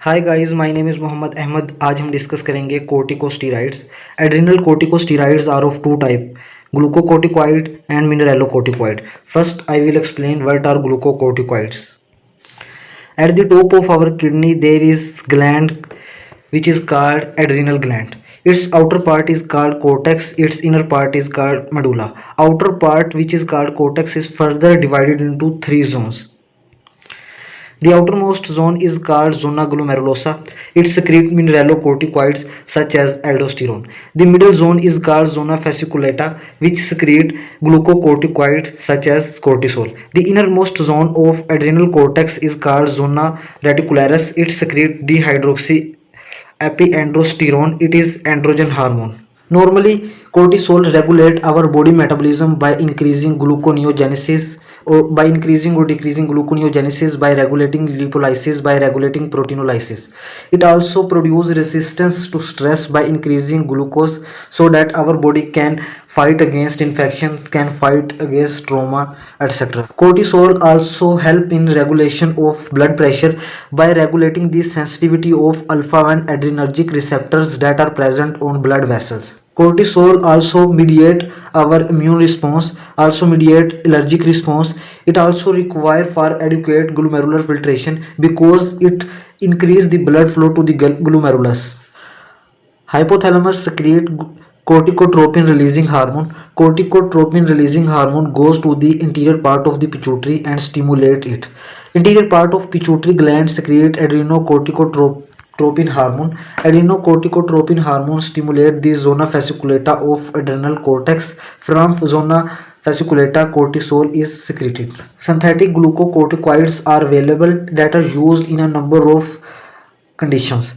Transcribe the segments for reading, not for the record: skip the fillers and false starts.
Hi guys, my name is Mohammad Ahmed. आज हम discuss करेंगे corticosteroids. Adrenal corticosteroids are of two type, glucocorticoid and mineralocorticoid. First I will explain what are glucocorticoids. At the top of our kidney there is gland which is called adrenal gland. Its outer part is called cortex, its inner part is called medulla. Outer part, which is called cortex, is further divided into three zones. The outermost zone is called zona glomerulosa. It secretes mineralocorticoids such as aldosterone. The middle zone is called zona fasciculata, which secrete glucocorticoids such as cortisol. The innermost zone of adrenal cortex is called zona radicularis. It secretes dihydroxy epiandrosterone. It is androgen hormone. Normally, cortisol regulate our body metabolism by increasing gluconeogenesis or by increasing or decreasing gluconeogenesis, by regulating lipolysis, by regulating proteinolysis. It also produces resistance to stress by increasing glucose so that our body can fight against infections, can fight against trauma, etc. Cortisol also help in regulation of blood pressure by regulating the sensitivity of alpha 1 adrenergic receptors that are present on blood vessels. Cortisol also mediate our immune response, also mediate allergic response. It also require for adequate glomerular filtration because it increase the blood flow to the glomerulus. Hypothalamus secrete corticotropin releasing hormone. Corticotropin releasing hormone goes to the interior part of the pituitary and stimulate it. Interior part of pituitary gland secrete adrenocorticotropin hormone. Adrenocorticotropin hormone stimulate the zona fasciculata of adrenal cortex. From zona fasciculata, cortisol is secreted. Synthetic glucocorticoids are available that are used in a number of conditions.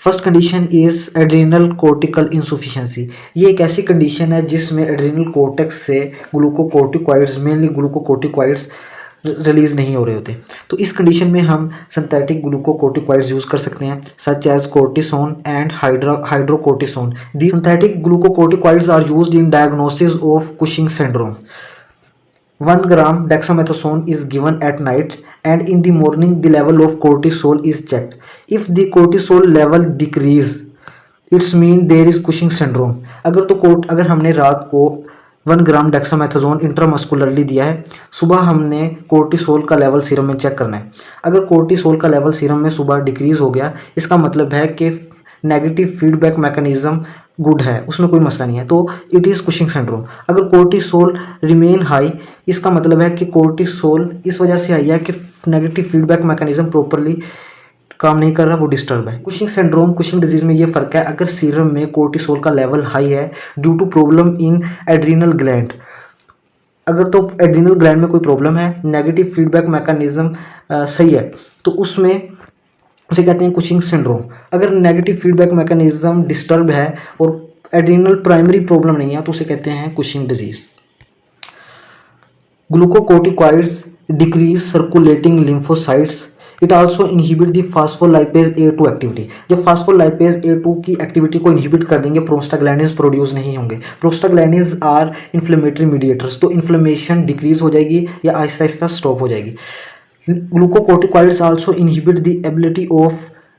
First condition is adrenal cortical insufficiency. ये एक ऐसी condition है जिसमें adrenal cortex से ग्लूकोकोर्टिकॉइड्स, mainly ग्लूकोकोर्टिकॉइड्स release नहीं हो रहे होते. तो इस कंडीशन में हम सिंथेटिक ग्लूकोकोर्टिकॉइड्स यूज कर सकते हैं such as cortisone and hydrocortisone. The synthetic glucocorticoids are used in diagnosis of Cushing syndrome. 1 gram dexamethasone is given at night and in the morning the level of cortisol is checked. If the cortisol level decrease, it's mean there is Cushing syndrome. अगर हमने रात को 1 ग्राम dexamethasone intramuscularly दिया है, सुबह हमने cortisol का level serum में चेक करना है. अगर कोर्टिसोल का लेवल सीरम में सुबह डिक्रीज हो गया, इसका मतलब है कि नेगेटिव फीडबैक मैकेनिज्म गुड है, उसमें कोई मसला नहीं है, तो इट इज़ कुशिंग सिंड्रोम. अगर कोर्टिसोल रिमेन हाई, इसका मतलब है कि कोर्टिसोल इस वजह से हाई है कि नेगेटिव फीडबैक मैकेनिज्म प्रॉपरली काम नहीं कर रहा, वो डिस्टर्ब है. कुशिंग सिंड्रोम, कुशिंग डिजीज में ये फ़र्क है. अगर सीरम में कोर्टिसोल का लेवल हाई है due to problem in adrenal gland, अगर तो एड्रीनल ग्लैंड में कोई प्रॉब्लम है, नेगेटिव फीडबैक मैकेनिज्म सही है, तो उसमें उसे कहते हैं कुशिंग सिंड्रोम. अगर नेगेटिव फीडबैक मैकेनिज्म डिस्टर्ब है और एड्रीनल प्राइमरी प्रॉब्लम नहीं है, तो उसे कहते हैं Cushing disease. Glucocorticoids decrease circulating lymphocytes. It also inhibit the phospholipase A2 activity. जब फास्फोलाइपेज A2 की एक्टिविटी को इनहिबिट कर देंगे, प्रोस्टाग्लैंडिन्स प्रोड्यूस नहीं होंगे. प्रोस्टाग्लैंडिन्स आर इन्फ्लेमेटरी मीडिएटर्स, तो इन्फ्लेमेशन डिक्रीज हो जाएगी या आहिस्ता आहिस्ता स्टॉप हो जाएगी. Glucocorticoids also inhibit the ability of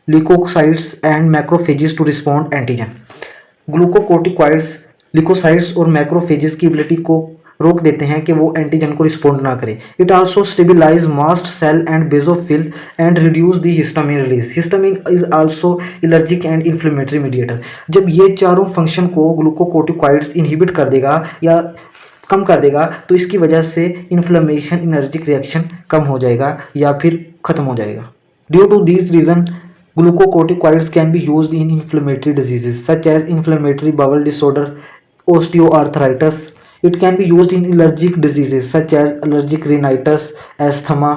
leukocytes and macrophages to respond antigen. Glucocorticoids leukocytes और macrophages की ability को रोक देते हैं कि वो एंटीजन को रिस्पॉन्ड ना करे. It also stabilize mast cell and basophil and reduce the histamine release. Histamine is also allergic and inflammatory mediator. जब ये चारों फंक्शन को ग्लूकोकोर्टिकॉइड्स इनहिबिट कर देगा या कम कर देगा, तो इसकी वजह से इन्फ्लेमेशन, एनर्जिक रिएक्शन कम हो जाएगा या फिर खत्म हो जाएगा. Due to this reason glucocorticoids can be used in inflammatory diseases such as inflammatory bowel disorder, osteoarthritis. It can be used in allergic diseases such as allergic rhinitis, asthma.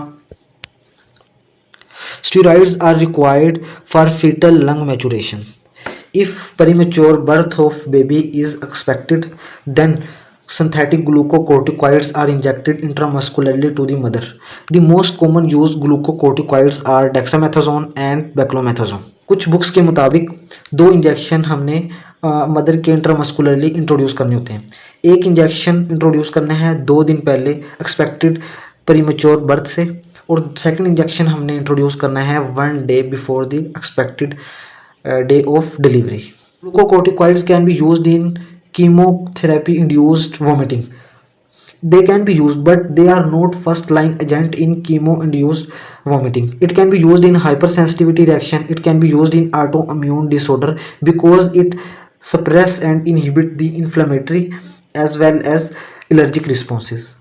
Steroids are required for fetal lung maturation. If premature birth of baby is expected, then synthetic glucocorticoids are injected intramuscularly to the mother. The most common used glucocorticoids are dexamethasone and beclomethasone. कुछ books के मुताबिक 2 injection हमने mother के intramuscularly introduce करने होते हैं. एक injection introduce करना है 2 दिन पहले एक्सपेक्टेड प्रीमेच्योर बर्थ से, और सेकंड इंजेक्शन हमने इंट्रोड्यूस करना है 1 day before the expected day of delivery. Glucocorticoids can be used in chemotherapy induced vomiting. They can be used, but they are not first line agent in chemo induced vomiting. It can be used in hypersensitivity reaction. It can be used in autoimmune disorder because it suppress and inhibit the inflammatory as well as allergic responses.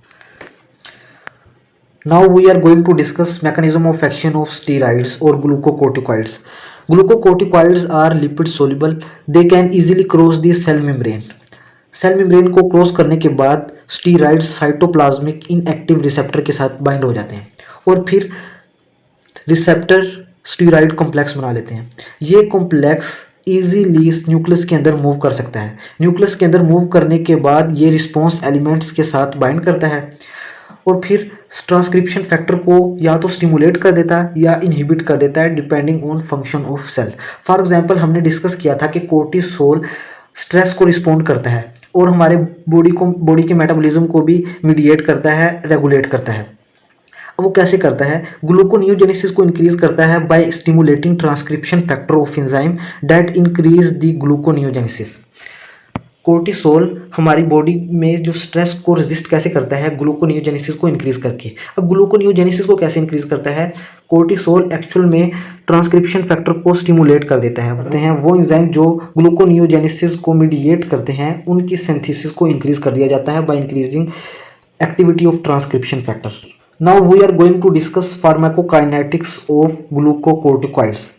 Now we are going to discuss mechanism of action of steroids or glucocorticoids. Glucocorticoids are lipid soluble. They can easily cross the cell membrane. Cell membrane को cross करने के बाद steroids cytoplasmic inactive receptor के साथ bind हो जाते हैं और फिर रिसेप्टर स्टीराइड कॉम्प्लेक्स बना लेते हैं। ये कॉम्प्लेक्स इजीली न्यूक्लियस के अंदर मूव कर सकता है। न्यूक्लियस के अंदर मूव करने के बाद ये रिस्पॉन्स एलिमेंट्स के साथ बाइंड करता है और फिर ट्रांसक्रिप्शन फैक्टर को या तो स्टिमुलेट कर देता है या इनहिबिट कर देता है depending on function of cell. For example हमने डिस्कस किया था कि कोर्टिसोल स्ट्रेस को रिस्पॉन्ड करता है और हमारे बॉडी के मेटाबॉलिज्म को भी मीडिएट करता है, रेगुलेट करता है। अब वो कैसे करता है? ग्लूकोनियोजेनेसिस को इंक्रीज करता है by stimulating transcription factor of enzyme that increase the gluconeogenesis. Cortisol हमारी बॉडी में जो स्ट्रेस को रेजिस्ट कैसे करता है? ग्लूकोनियोजेनेसिस को इंक्रीज करके। अब ग्लूकोनियोजेनेसिस को कैसे इंक्रीज करता है? कोर्टिसोल एक्चुअल में ट्रांसक्रिप्शन फैक्टर को स्टिमुलेट कर देता है। बताते हैं वो एंजाइम जो ग्लूकोनियोजेनेसिस को मीडिएट करते हैं उनकी सिंथेसिस को इंक्रीज कर दिया जाता है by increasing activity of transcription factor. Now we are going to discuss pharmacokinetics of glucocorticoids.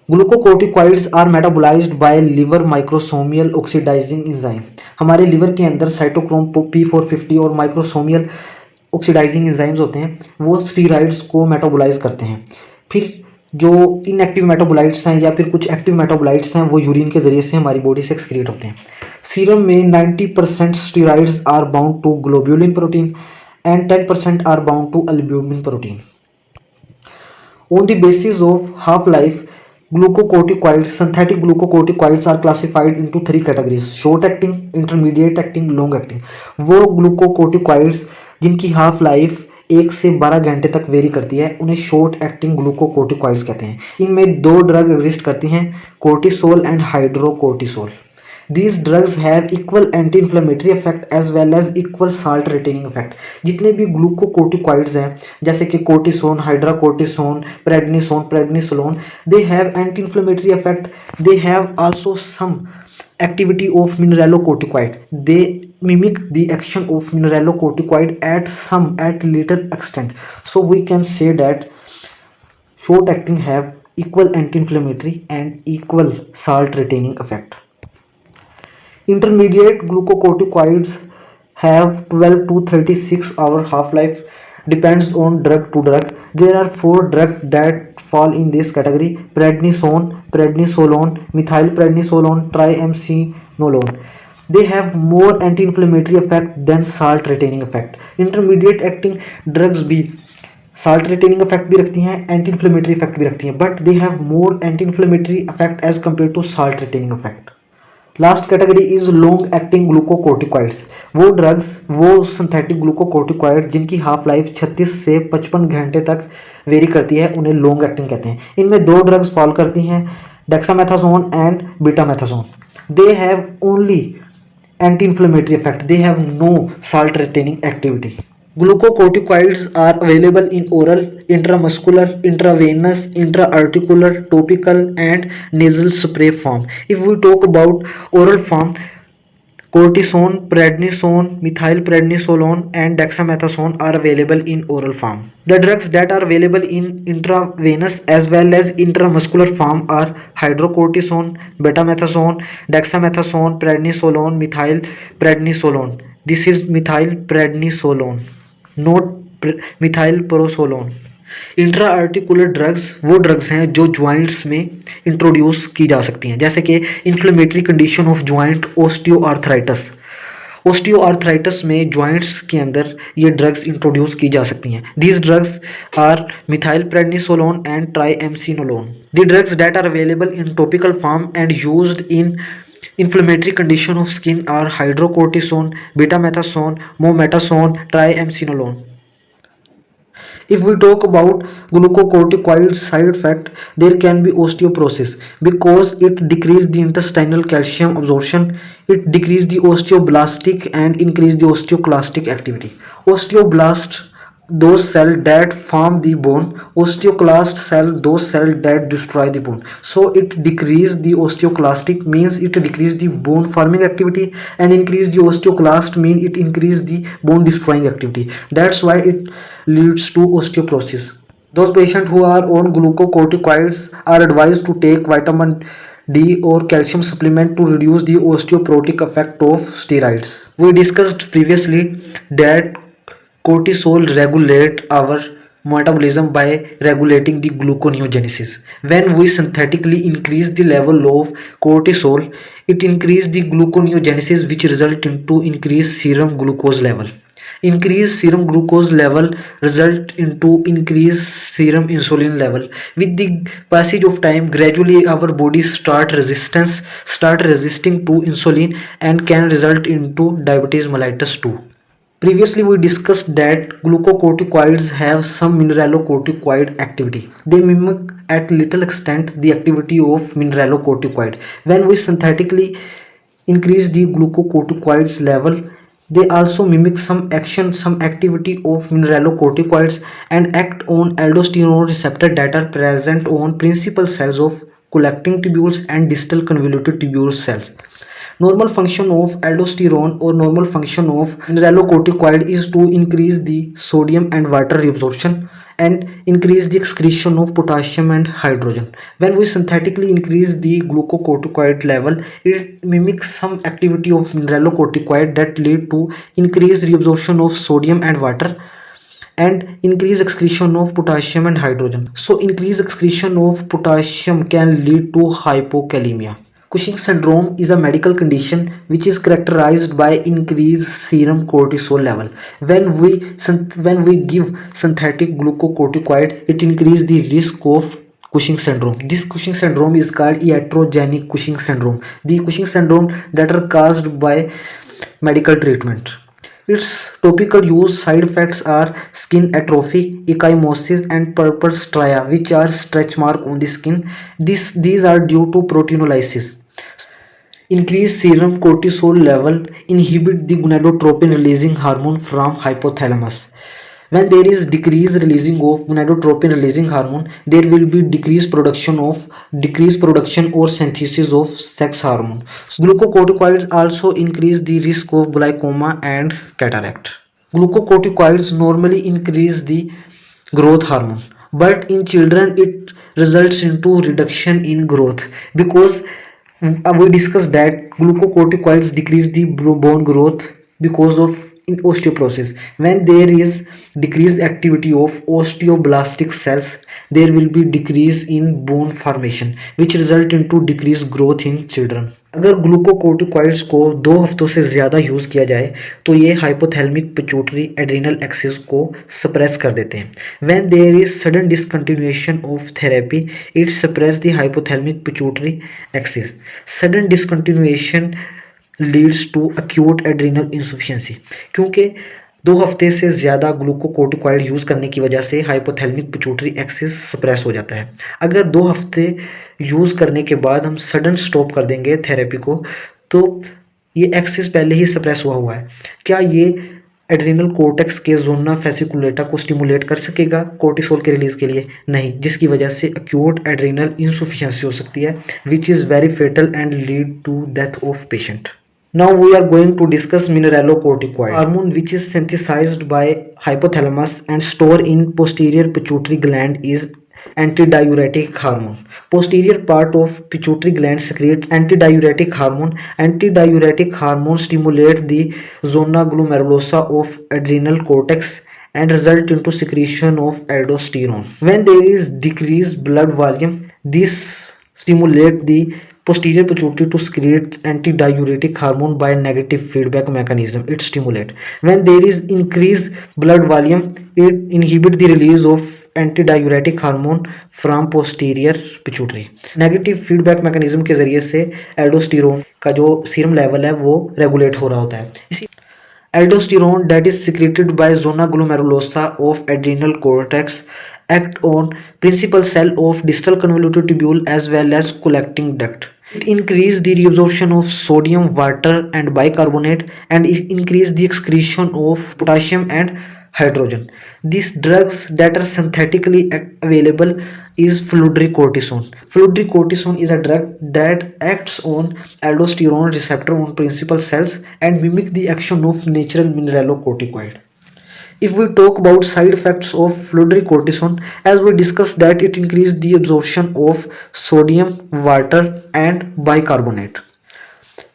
Glucocorticoids are metabolised by liver microsomal oxidising enzyme. हमारे लिवर के अंदर साइटोक्रोम P450 और माइक्रोसोमियल ऑक्सीडाइजिंग एंजाइम्स होते हैं, वो स्टीराइड्स को मेटाबोलाइज करते हैं। फिर जो इनएक्टिव मेटाबोलाइट्स हैं या फिर कुछ एक्टिव मेटाबोलाइट्स हैं वो यूरिन के जरिए से हमारी बॉडी से एक्सक्रीट होते हैं। सीरम में 90% steroids are bound to globulin protein and 10% are bound to albumin protein. On the basis of half life glucocorticoids, synthetic glucocorticoids are classified into 3 categories: short acting, intermediate acting, long acting। वो ग्लूकोकोर्टिकॉइड्स जिनकी half life 1 से 12 घंटे तक very करती है उन्हें short acting ग्लूकोकोर्टिकॉइड्स कहते हैं। इनमें 2 ड्रग एग्जिस्ट करती हैं, cortisol and hydrocortisol. These drugs have equal anti-inflammatory effect as well as equal salt retaining effect। जितने भी ग्लूकोकोर्टिकॉइड्स हैं जैसे कि cortisone, hydrocortisone, prednisone, prednisolone, they have anti-inflammatory effect। They have also some activity of mineralocorticoid। They mimic the action of mineralocorticoid at little extent। So we can say that short acting have equal anti-inflammatory and equal salt retaining effect। Intermediate glucocorticoids have 12 to 36 hour half-life, depends on drug to drug। There are 4 drugs that fall in this category: prednisone, prednisolone, methylprednisolone, triamcinolone। They have more anti-inflammatory effect than salt retaining effect। Intermediate acting drugs भी salt retaining effect भी रखती हैं, anti-inflammatory effect भी रखती हैं, but they have more anti-inflammatory effect as compared to salt retaining effect। Last category is long acting glucocorticoids. वो drugs, वो synthetic glucocorticoid जिनकी हाफ लाइफ 36 से 55 घंटे तक वेरी करती है उन्हें लॉन्ग एक्टिंग कहते हैं। इनमें 2 ड्रग्स फॉल करती हैं, dexamethasone and betamethasone. They have only anti inflammatory effect, they have no salt retaining activity. Glucocorticoids are available in oral, intramuscular, intravenous, intra-articular, topical and nasal spray form। If we talk about oral form, cortisone, prednisone, methylprednisolone and dexamethasone are available in oral form। The drugs that are available in intravenous as well as intramuscular form are hydrocortisone, betamethasone, dexamethasone, prednisolone, methylprednisolone। This is methylprednisolone, not methylprosolone. Intra articular drugs वो drugs हैं जो joints में introduce की जा सकती हैं, जैसे कि inflammatory condition of joint osteoarthritis. Osteoarthritis में ज्वाइंट्स के अंदर ये ड्रग्स इंट्रोड्यूस की जा सकती हैं। These drugs are methylprednisolone and triamcinolone. The drugs that are available in topical form and used in inflammatory condition of skin are hydrocortisone, betamethasone, mometasone, triamcinolone। If we talk about glucocorticoid side effect, there can be osteoporosis because it decreases the intestinal calcium absorption, it decreases the osteoblastic and increase the osteoclastic activity. Osteoblast, those cells that form the bone. Osteoclast cell, those cells that destroy the bone. So it decrease the osteoclastic means it decrease the bone forming activity, and increase the osteoclast mean it increase the bone destroying activity. That's why it leads to osteoporosis. Those patients who are on glucocorticoids are advised to take vitamin D or calcium supplement to reduce the osteoporotic effect of steroids. We discussed previously that cortisol regulate our metabolism by regulating the gluconeogenesis. When we synthetically increase the level of cortisol, it increases the gluconeogenesis, which result into increased serum glucose level. Increased serum glucose level result into increased serum insulin level. With the passage of time, gradually our body start resisting to insulin, and can result into diabetes mellitus too. Previously, we discussed that glucocorticoids have some mineralocorticoid activity. They mimic at little extent the activity of mineralocorticoid. When we synthetically increase the glucocorticoids level, they also mimic some action, some activity of mineralocorticoids, and act on aldosterone receptor that are present on principal cells of collecting tubules and distal convoluted tubule cells. Normal function of aldosterone or normal function of mineralocorticoid is to increase the sodium and water reabsorption and increase the excretion of potassium and hydrogen. When we synthetically increase the glucocorticoid level, it mimics some activity of mineralocorticoid that lead to increased reabsorption of sodium and water and increase excretion of potassium and hydrogen. So increased excretion of potassium can lead to hypokalemia. Cushing syndrome is a medical condition which is characterized by increased serum cortisol level. When we give synthetic glucocorticoid, it increases the risk of Cushing syndrome. This Cushing syndrome is called iatrogenic Cushing syndrome. The Cushing syndrome that are caused by medical treatment. Its topical use side effects are skin atrophy, ecchymosis, and purpura stria, which are stretch mark on the skin. These are due to proteinolysis. Increased serum cortisol level inhibit the gonadotropin releasing hormone from hypothalamus. When there is decreased releasing of gonadotropin releasing hormone, there will be decreased production or synthesis of sex hormone. Glucocorticoids also increase the risk of glaucoma and cataract. Glucocorticoids normally increase the growth hormone, but in children it results into reduction in growth because we discussed that glucocorticoids decrease the bone growth because of osteoporosis. When there is decreased activity of osteoblastic cells, there will be decrease in bone formation, which result into decreased growth in children. अगर ग्लूकोकोर्टिकॉइड्स को 2 हफ्तों से ज़्यादा use किया जाए तो ये hypothalamic pituitary adrenal axis को सप्रेस कर देते हैं. When there is sudden discontinuation of therapy, it suppress the hypothalamic pituitary axis. Sudden discontinuation leads to acute adrenal insufficiency. क्योंकि 2 हफ्ते से ज़्यादा ग्लूकोकोर्टिकॉइड यूज़ करने की वजह से हाइपोथैलेमिक पिट्यूटरी एक्सिस सप्रेस हो जाता है. अगर 2 हफ्ते यूज़ करने के बाद हम सडन स्टॉप कर देंगे थेरेपी को, तो ये एक्सिस पहले ही सप्रेस हुआ है. क्या ये एड्रिनल कोर्टेक्स के जोना फेसिकुलेटा को स्टिमुलेट कर सकेगा कोर्टिसोल के रिलीज के लिए? नहीं, जिसकी वजह से एक्यूट एड्रिनल इंसुफिशियंसी हो सकती है, which is very fatal and lead to death of patient. Now we are going to discuss mineralocorticoid hormone, which is synthesized by hypothalamus and stored in posterior pituitary gland, is antidiuretic hormone. Posterior part of pituitary gland secrete antidiuretic hormone. Antidiuretic hormone stimulate the zona glomerulosa of adrenal cortex and result into secretion of aldosterone. When there is decreased blood volume, this stimulate the posterior pituitary to secrete antidiuretic hormone by negative feedback mechanism. It stimulate. When there is increased blood volume, it inhibit the release of antidiuretic hormone from posterior pituitary. Negative feedback mechanism के जरिए से aldosterone का जो serum level है वो regulate हो रहा होता है. इसी Aldosterone that is secreted by zona glomerulosa of adrenal cortex act on principal cell of distal convoluted tubule as well as collecting duct. It increase the reabsorption of sodium, water and bicarbonate, and it increase the excretion of potassium and hydrogen. These drugs that are synthetically available is fludrocortisone. Fludrocortisone is a drug that acts on aldosterone receptor on principal cells and mimic the action of natural mineralocorticoid. If we talk about side effects of fludrocortisone, as we discussed that it increases the absorption of sodium, water and bicarbonate.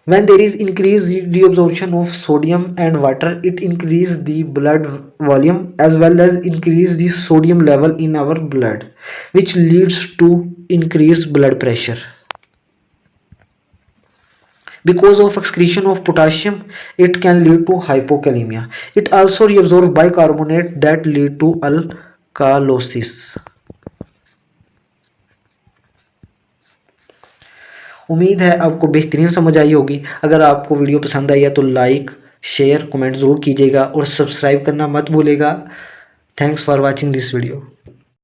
When there is increased reabsorption of sodium and water, it increases the blood volume as well as increase the sodium level in our blood, which leads to increased blood pressure. Because of excretion of potassium, it can lead to hypokalemia. It also reabsorbs bicarbonate that lead to alkalosis. उम्मीद है आपको बेहतरीन समझ आई होगी। अगर आपको video पसंद आई है तो लाइक, शेयर, कमेंट ज़रूर कीजिएगा और सब्सक्राइब करना मत भूलिएगा। Thanks for watching this video.